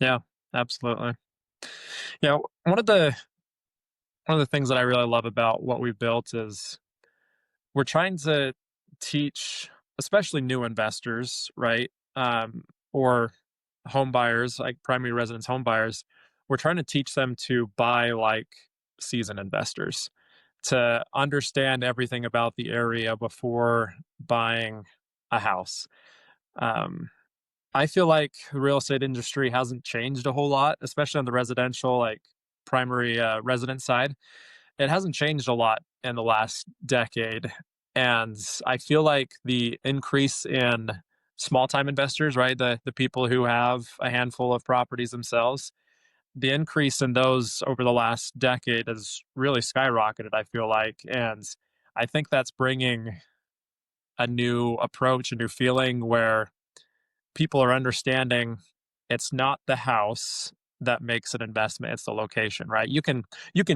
Yeah, absolutely. Yeah, one of the things that I really love about what we've built is we're trying to teach, especially new investors, right? Or home buyers, like primary residence home buyers, we're trying to teach them to buy like seasoned investors, to understand everything about the area before buying a house. Um, I feel like the real estate industry hasn't changed a whole lot, especially on the residential, like primary residence side. It hasn't changed a lot in the last decade. And I feel like the increase in small time investors, right? The people who have a handful of properties themselves, the increase in those over the last decade has really skyrocketed, I feel like. And I think that's bringing a new approach, a new feeling where people are understanding it's not the house that makes an investment, it's the location, right? You can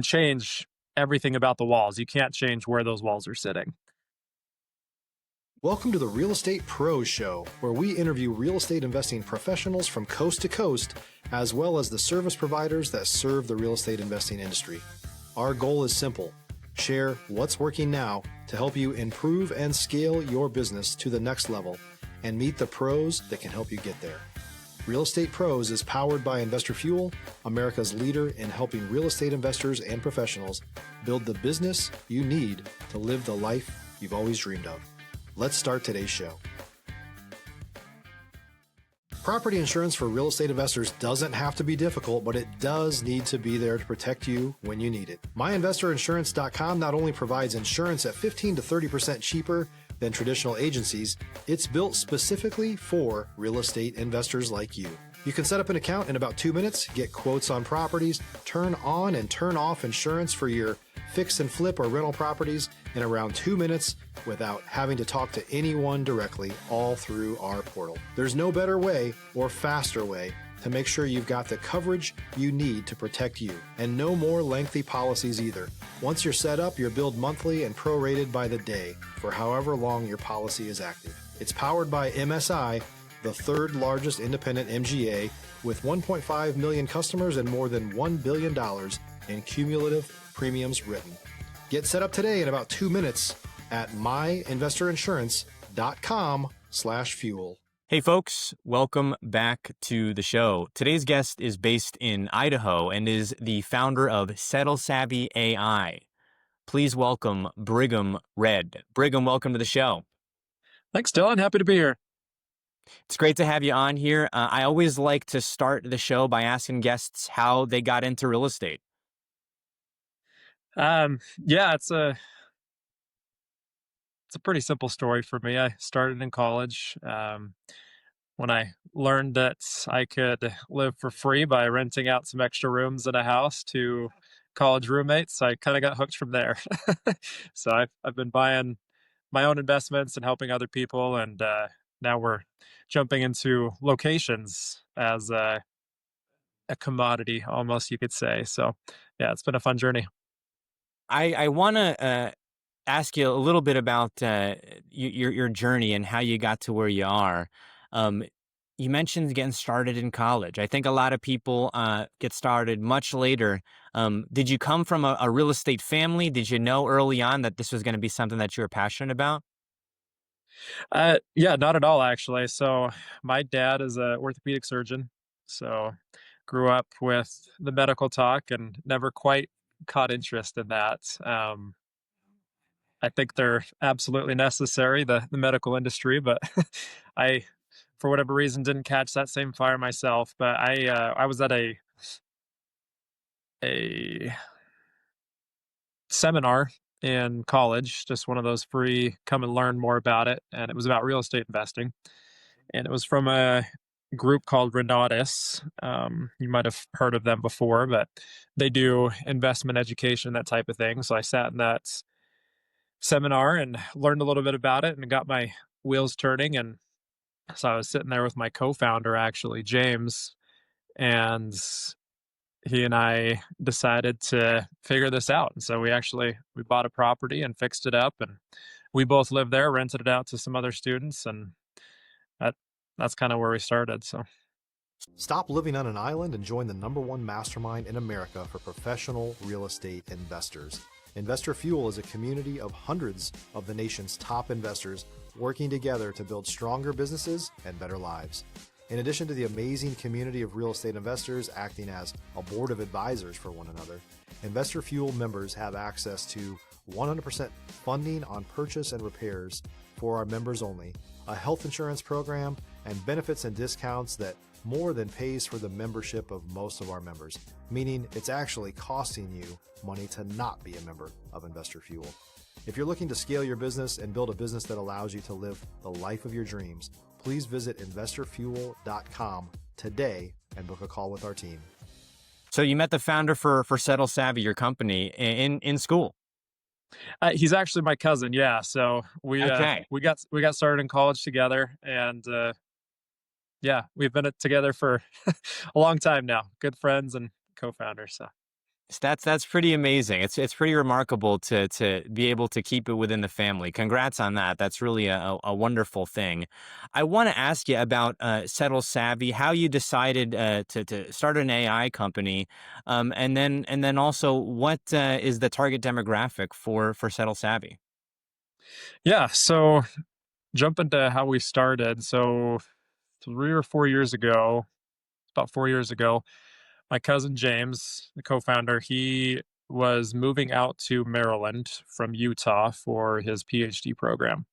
change everything about the walls. You can't change where those walls are sitting. Welcome to the Real Estate Pros Show, where we interview real estate investing professionals from coast to coast, as well as the service providers that serve the real estate investing industry. Our goal is simple: share what's working now to help you improve and scale your business to the next level and meet the pros that can help you get there. Real Estate Pros is powered by Investor Fuel, America's leader in helping real estate investors and professionals build the business you need to live the life you've always dreamed of. Let's start today's show. Property insurance for real estate investors doesn't have to be difficult, but it does need to be there to protect you when you need it. MyInvestorInsurance.com not only provides insurance at 15 to 30% cheaper than traditional agencies, it's built specifically for real estate investors like you. You can set up an account in about 2 minutes, get quotes on properties, turn on and turn off insurance for your fix and flip or rental properties in around 2 minutes without having to talk to anyone directly, all through our portal. There's no better way or faster way to make sure you've got the coverage you need to protect you, and no more lengthy policies either. Once you're set up, you're billed monthly and prorated by the day for however long your policy is active. It's powered by MSI, the third largest independent MGA, with 1.5 million customers and more than $1 billion in cumulative premiums written. Get set up today in about 2 minutes at myinvestorinsurance.com/fuel. Hey folks, welcome back to the show. Today's guest is based in Idaho and is the founder of Settle Savvy AI. Please welcome Brigham Redd. Brigham, welcome to the show. Thanks, Dylan. Happy to be here. It's great to have you on here. I always like to start the show by asking guests how they got into real estate. Yeah, it's a pretty simple story for me. I started in college. When I learned that I could live for free by renting out some extra rooms in a house to college roommates, I kind of got hooked from there. So I've been buying my own investments and helping other people, and now we're jumping into locations as a commodity, almost you could say. So yeah, it's been a fun journey. I want to ask you a little bit about your journey and how you got to where you are. Um, you mentioned getting started in college. I think a lot of people get started much later. Did you come from a real estate family? Did you know early on that this was going to be something that you were passionate about? Yeah, not at all, actually. So my dad is a orthopedic surgeon, so grew up with the medical talk and never quite caught interest in that. I think they're absolutely necessary, the medical industry, but I, for whatever reason, didn't catch that same fire myself. But I was at a seminar in college, just one of those free come and learn more about it, and it was about real estate investing, and it was from a group called Renatus. You might have heard of them before, but they do investment education, that type of thing. So I sat in that seminar and learned a little bit about it and got my wheels turning. And so I was sitting there with my co-founder, actually, James, and he and I decided to figure this out. And so we bought a property and fixed it up, and we both lived there, rented it out to some other students, and that that's kind of where we started. So Stop living on an island and join the #1 mastermind in America for professional real estate investors. Investor Fuel is a community of hundreds of the nation's top investors working together to build stronger businesses and better lives. In addition to the amazing community of real estate investors acting as a board of advisors for one another, Investor Fuel members have access to 100% funding on purchase and repairs for our members only, a health insurance program, and benefits and discounts that more than pays for the membership of most of our members, meaning it's actually costing you money to not be a member of Investor Fuel. If you're looking to scale your business and build a business that allows you to live the life of your dreams, please visit investorfuel.com today and book a call with our team. So you met the founder for Settle Savvy, your company, in school. He's actually my cousin. Yeah, so Okay. we got started in college together, and yeah, we've been together for a long time now. Good friends and co-founders. So That's pretty amazing. It's pretty remarkable to be able to keep it within the family. Congrats on that. That's really a wonderful thing. I want to ask you about Settle Savvy, how you decided to start an AI company, and then also what is the target demographic for Settle Savvy? yeah, so jump into how we started. So 3 or 4 years ago, about 4 years ago, my cousin James, the co-founder, he was moving out to Maryland from Utah for his PhD program.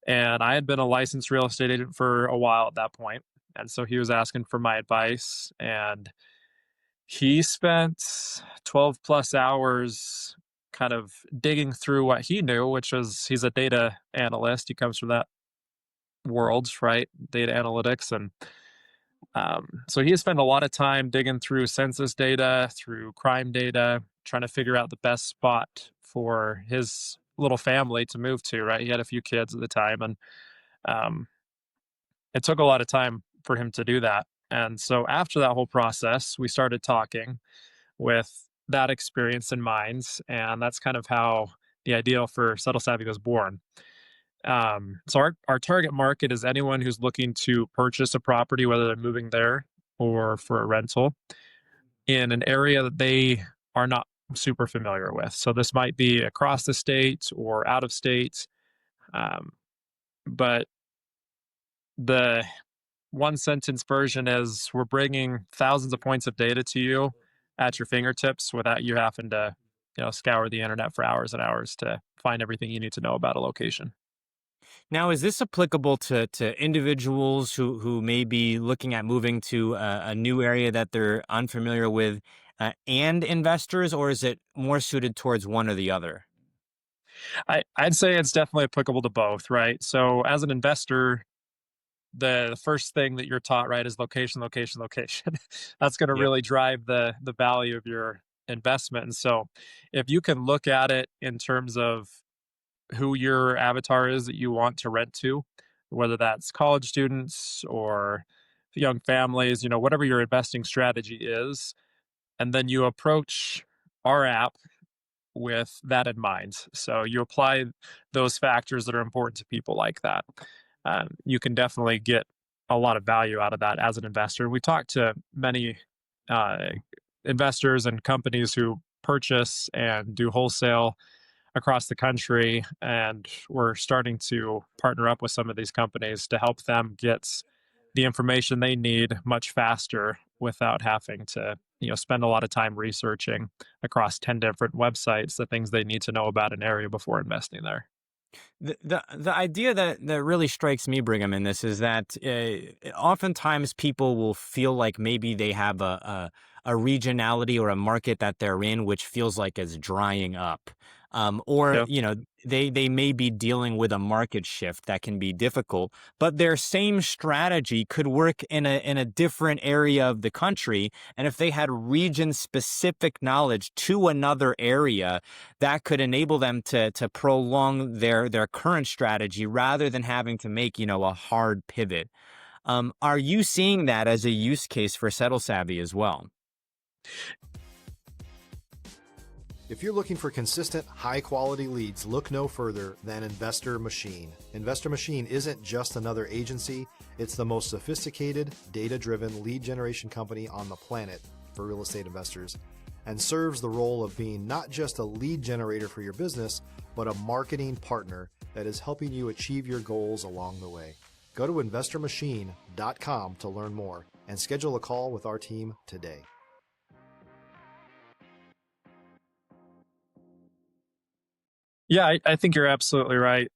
And I had been a licensed real estate agent for a while at that point. And so he was asking for my advice. And he spent 12 plus hours kind of digging through what he knew, which was he's a data analyst. He comes from that world, right? Data analytics. And so he spent a lot of time digging through census data, through crime data, trying to figure out the best spot for his little family to move to, right? He had a few kids at the time, and um, it took a lot of time for him to do that. And so after that whole process, we started talking with that experience in mind, and that's kind of how the idea for Settle Savvy was born. So our target market is anyone who's looking to purchase a property, whether they're moving there or for a rental in an area that they are not super familiar with. So this might be across the state or out of state. Um, but the one sentence version is we're bringing thousands of points of data to you at your fingertips without you having to, scour the internet for hours and hours to find everything you need to know about a location. Now, is this applicable to individuals who may be looking at moving to a new area that they're unfamiliar with, and investors, or is it more suited towards one or the other? I'd say it's definitely applicable to both, right? So as an investor, the first thing that you're taught, right, is location, location, location. That's going to Yep. really drive the value of your investment. And so if you can look at it in terms of who your avatar is that you want to rent to, whether that's college students or young families, whatever your investing strategy is, and then you approach our app with that in mind. So you apply those factors that are important to people like that. You can definitely get a lot of value out of that as an investor. We talked to many uh, investors and companies who purchase and do wholesale across the country, and we're starting to partner up with some of these companies to help them get the information they need much faster without having to spend a lot of time researching across 10 different websites the things they need to know about an area before investing there. The idea that really strikes me, Brigham, in this is that oftentimes people will feel like maybe they have a regionality or a market that they're in which feels like it's drying up, or Yeah. they may be dealing with a market shift that can be difficult, but their same strategy could work in a different area of the country, and if they had region specific knowledge to another area, that could enable them to prolong their current strategy rather than having to make a hard pivot. Are you seeing that as a use case for Settle Savvy as well? If you're looking for consistent, high-quality leads, look no further than Investor Machine. Investor Machine isn't just another agency, it's the most sophisticated, data-driven lead generation company on the planet for real estate investors, and serves the role of being not just a lead generator for your business, but a marketing partner that is helping you achieve your goals along the way. Go to investormachine.com to learn more and schedule a call with our team today. Yeah, I think you're absolutely right.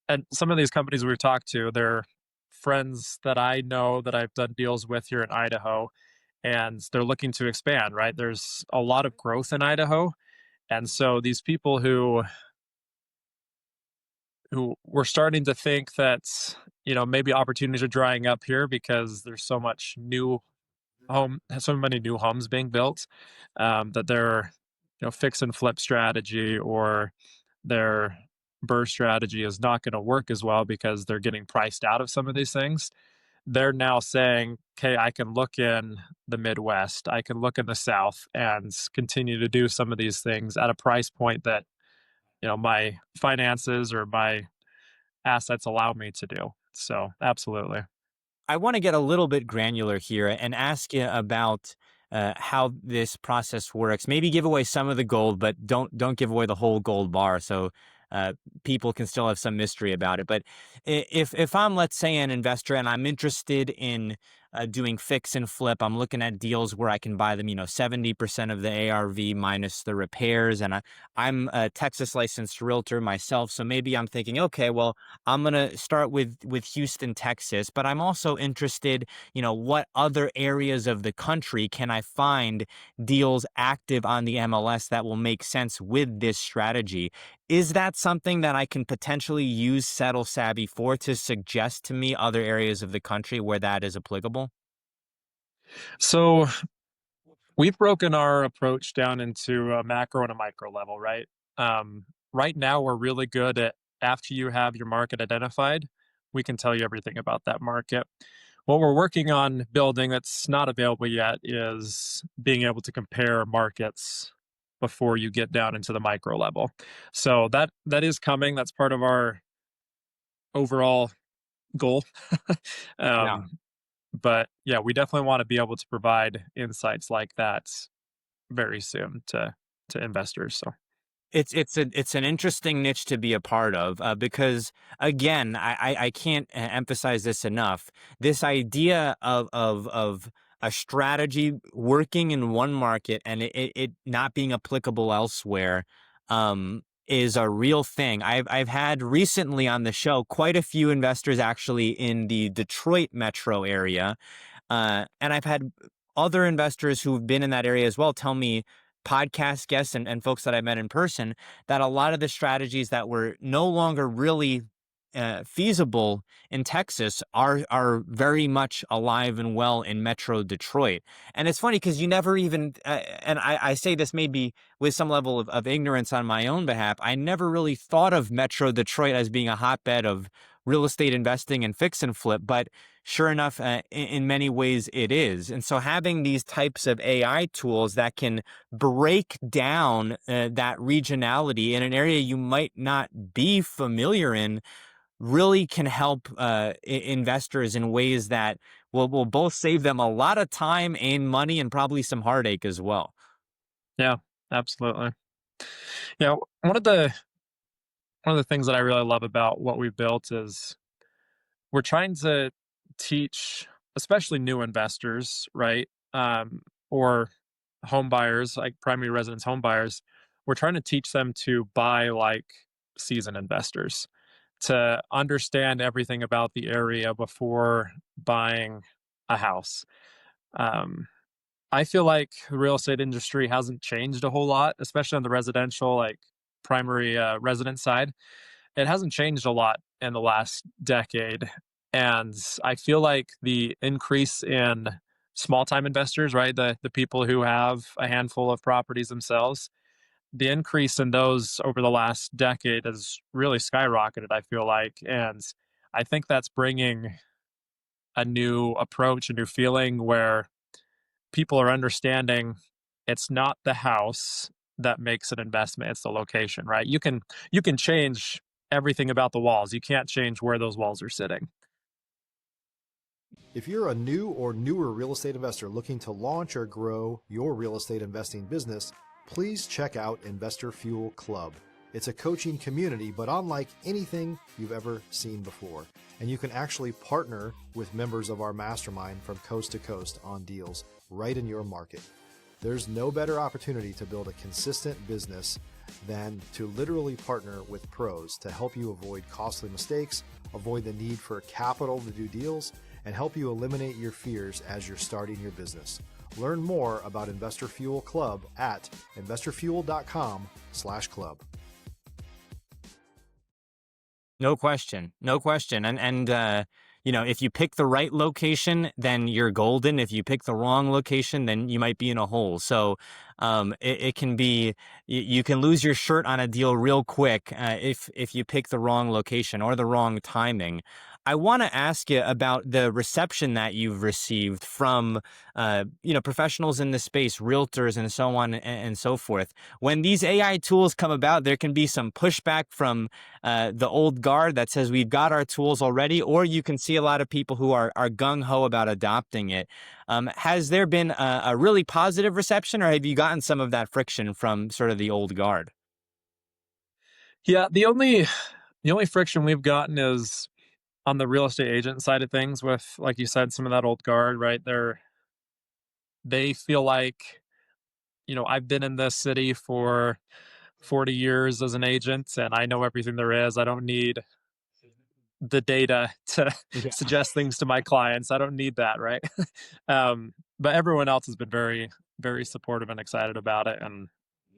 And some of these companies we've talked to, they're friends that I know that I've done deals with here in Idaho, and they're looking to expand, right? There's a lot of growth in Idaho. And so these people who were starting to think that, maybe opportunities are drying up here because there's so many new homes being built, that their fix and flip strategy or their burst strategy is not going to work as well because they're getting priced out of some of these things. They're now saying, okay, I can look in the Midwest, I can look in the South and continue to do some of these things at a price point that my finances or my assets allow me to do. So absolutely. I want to get a little bit granular here and ask you about how this process works. Maybe give away some of the gold, but don't give away the whole gold bar, so uh, people can still have some mystery about it. But if I'm, let's say, an investor and I'm interested in doing fix and flip, I'm looking at deals where I can buy them, 70% of the ARV minus the repairs, and I'm a Texas licensed realtor myself, so maybe I'm thinking, okay, well, I'm going to start with Houston, Texas, but I'm also interested, what other areas of the country can I find deals active on the MLS that will make sense with this strategy? Is that something that I can potentially use Settle Savvy for, to suggest to me other areas of the country where that is applicable? So we've broken our approach down into a macro and a micro level, right? Right now, we're really good at, after you have your market identified, we can tell you everything about that market. What we're working on building that's not available yet is being able to compare markets before you get down into the micro level. So that is coming. That's part of our overall goal. Yeah. um, but yeah, we definitely want to be able to provide insights like that very soon to investors. So It's an interesting niche to be a part of, because again, I can't emphasize this enough. This idea of a strategy working in one market and it not being applicable elsewhere, is a real thing. I've had recently on the show quite a few investors actually in the Detroit metro area, and I've had other investors who've been in that area as well tell me, podcast guests and folks that I met in person, that a lot of the strategies that were no longer really feasible in Texas are very much alive and well in Metro Detroit. And it's funny because you never even, and I say this maybe with some level of ignorance on my own behalf, I never really thought of Metro Detroit as being a hotbed of real estate investing and fix and flip, but sure enough, in many ways it is. And so having these types of AI tools that can break down that regionality in an area you might not be familiar in really can help investors in ways that will both save them a lot of time and money and probably some heartache as well. yeah, absolutely. Yeah, one of the things that I really love about what we've built is we're trying to teach, especially new investors, right? Or home buyers, like primary residence home buyers. We're trying to teach them to buy like seasoned investors, to understand everything about the area before buying a house. Um, I feel like the real estate industry hasn't changed a whole lot, especially on the residential, like primary residence side. It hasn't changed a lot in the last decade. And I feel like the increase in small time investors, right? The people who have a handful of properties themselves, the increase in those over the last decade has really skyrocketed, I feel like. And I think that's bringing a new approach, a new feeling where people are understanding it's not the house that makes an investment. It's the location, right? You can change everything about the walls. You can't change where those walls are sitting. If you're a new or newer real estate investor looking to launch or grow your real estate investing business, please check out Investor Fuel Club. It's a coaching community, but unlike anything you've ever seen before. And you can actually partner with members of our mastermind from coast to coast on deals right in your market. There's no better opportunity to build a consistent business than to literally partner with pros to help you avoid costly mistakes, avoid the need for capital to do deals, and help you eliminate your fears as you're starting your business. Learn more about Investor Fuel Club at investorfuel.com/club. No question. No question. And if you pick the right location, then you're golden. If you pick the wrong location, then you might be in a hole. So it can be, you can lose your shirt on a deal real quick if you pick the wrong location or the wrong timing. I want to ask you about the reception that you've received from, professionals in the space, realtors, and so on and so forth. When these AI tools come about, there can be some pushback from the old guard that says we've got our tools already, or you can see a lot of people who are gung ho about adopting it. Has there been a really positive reception, or have you gotten some of that friction from sort of the old guard? Yeah, the only friction we've gotten is on the real estate agent side of things with, like you said, some of that old guard, right? They feel like, I've been in this city for 40 years as an agent and I know everything there is. I don't need the data to Yeah. suggest things to my clients. I don't need that, right? But everyone else has been very, very supportive and excited about it, and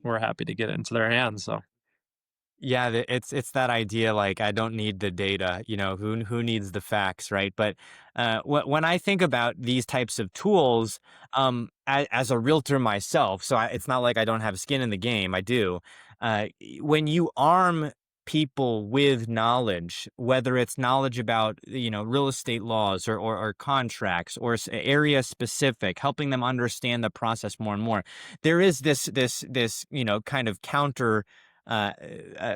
we're happy to get it into their hands. So, Yeah, it's that idea like I don't need the data, who needs the facts, right? But when I think about these types of tools, as a realtor myself, so it's not like I don't have skin in the game. I do. When you arm people with knowledge, whether it's knowledge about real estate laws or contracts or area specific, helping them understand the process more and more, there is this kind of counter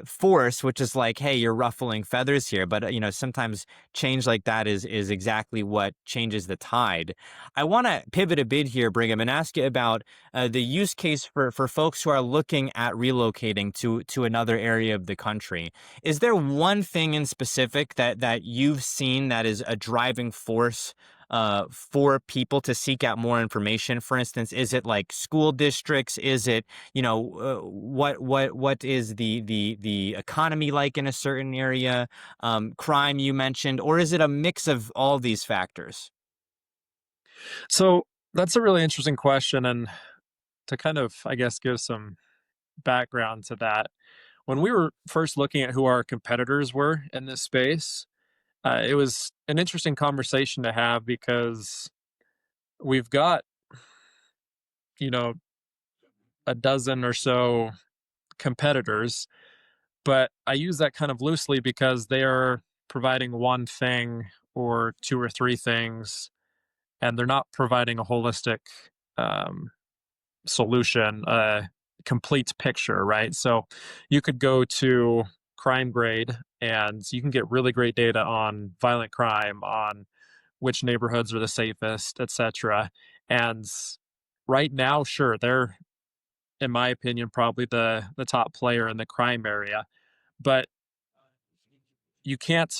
force, which is like, hey, you're ruffling feathers here. But sometimes change like that is exactly what changes the tide. I want to pivot a bit here, Brigham, and ask you about the use case for folks who are looking at relocating to another area of the country. Is there one thing in specific that you've seen that is a driving force for people to seek out more information? For instance, is it like school districts? Is it, what is the economy like in a certain area? Crime you mentioned, or is it a mix of all these factors? so that's a really interesting question. And to kind of, I guess, give some background to that, when we were first looking at who our competitors were in this space, it was an interesting conversation to have because we've got, you know, a dozen or so competitors, but I use that kind of loosely because they are providing one thing or two or three things, and they're not providing a holistic um, solution, a complete picture, right? So you could go to Crime Grade and you can get really great data on violent crime, on which neighborhoods are the safest, etc. And right now, sure, they're, in my opinion, probably the top player in the crime area. But you can't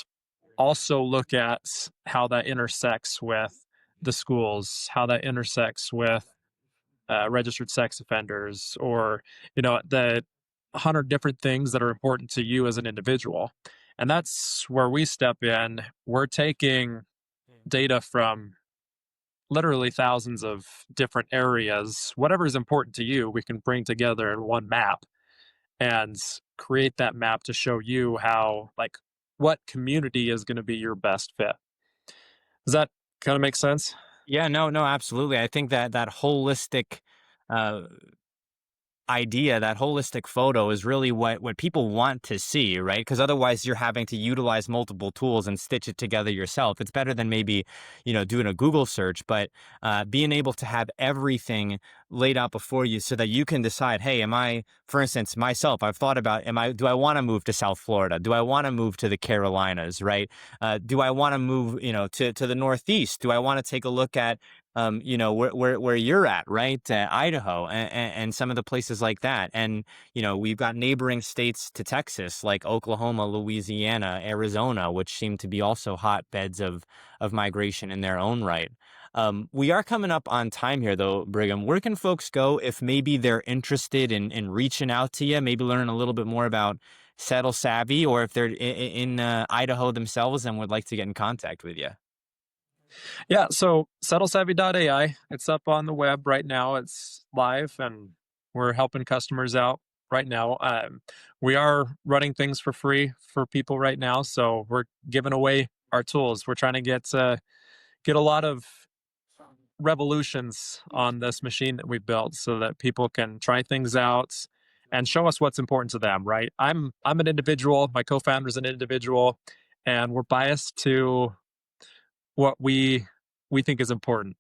also look at how that intersects with the schools, how that intersects with registered sex offenders, or the 100 different things that are important to you as an individual. And that's where we step in. We're taking data from literally thousands of different areas. Whatever is important to you, we can bring together in one map and create that map to show you how, like, what community is going to be your best fit. Does that kind of make sense? Yeah, no, absolutely. I think that holistic uh, idea, that holistic photo is really what people want to see, right? Because otherwise you're having to utilize multiple tools and stitch it together yourself. It's better than maybe, doing a Google search, but being able to have everything laid out before you so that you can decide, hey, for instance, myself, I've thought about, do I want to move to South Florida? Do I want to move to the Carolinas, right? Do I want to move, to the Northeast? Do I want to take a look at, where you're at, right? Idaho and some of the places like that. And, we've got neighboring states to Texas, like Oklahoma, Louisiana, Arizona, which seem to be also hotbeds of migration in their own right. We are coming up on time here, though, Brigham. Where can folks go if maybe they're interested in reaching out to you, maybe learn a little bit more about Settle Savvy, or if they're in Idaho themselves and would like to get in contact with you? Yeah, so settlesavvy.ai, it's up on the web right now. It's live and we're helping customers out right now. We are running things for free for people right now, so we're giving away our tools. We're trying to get a lot of revolutions on this machine that we built so that people can try things out and show us what's important to them, right? I'm an individual, my co-founder is an individual, and we're biased to what we think is important.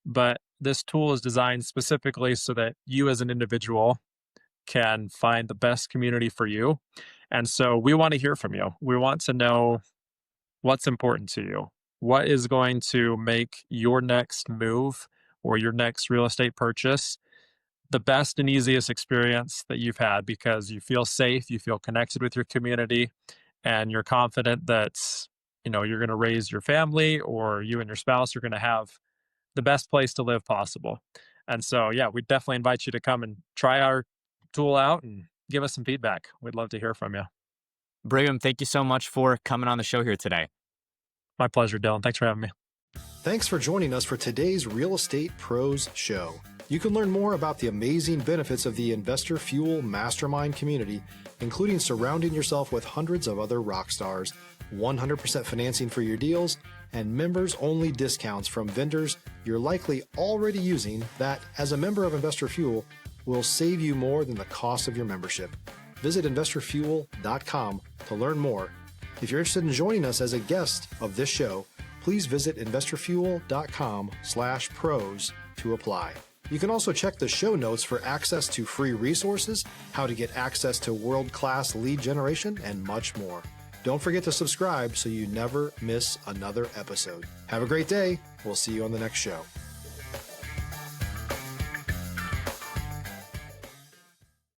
But this tool is designed specifically so that you as an individual can find the best community for you. And so we want to hear from you. We want to know what's important to you. What is going to make your next move or your next real estate purchase the best and easiest experience that you've had, because you feel safe, you feel connected with your community, and you're confident that you're going to raise your family, or you and your spouse are going to have the best place to live possible. And so, yeah, we definitely invite you to come and try our tool out and give us some feedback. We'd love to hear from you. Brigham, thank you so much for coming on the show here today. My pleasure, Dylan. Thanks for having me. Thanks for joining us for today's Real Estate Pros Show. You can learn more about the amazing benefits of the Investor Fuel Mastermind community, including surrounding yourself with hundreds of other rock stars, 100% financing for your deals, and members-only discounts from vendors you're likely already using that, as a member of Investor Fuel, will save you more than the cost of your membership. Visit investorfuel.com to learn more. If you're interested in joining us as a guest of this show, please visit investorfuel.com/pros to apply. You can also check the show notes for access to free resources, how to get access to world-class lead generation, and much more. Don't forget to subscribe so you never miss another episode. Have a great day. We'll see you on the next show.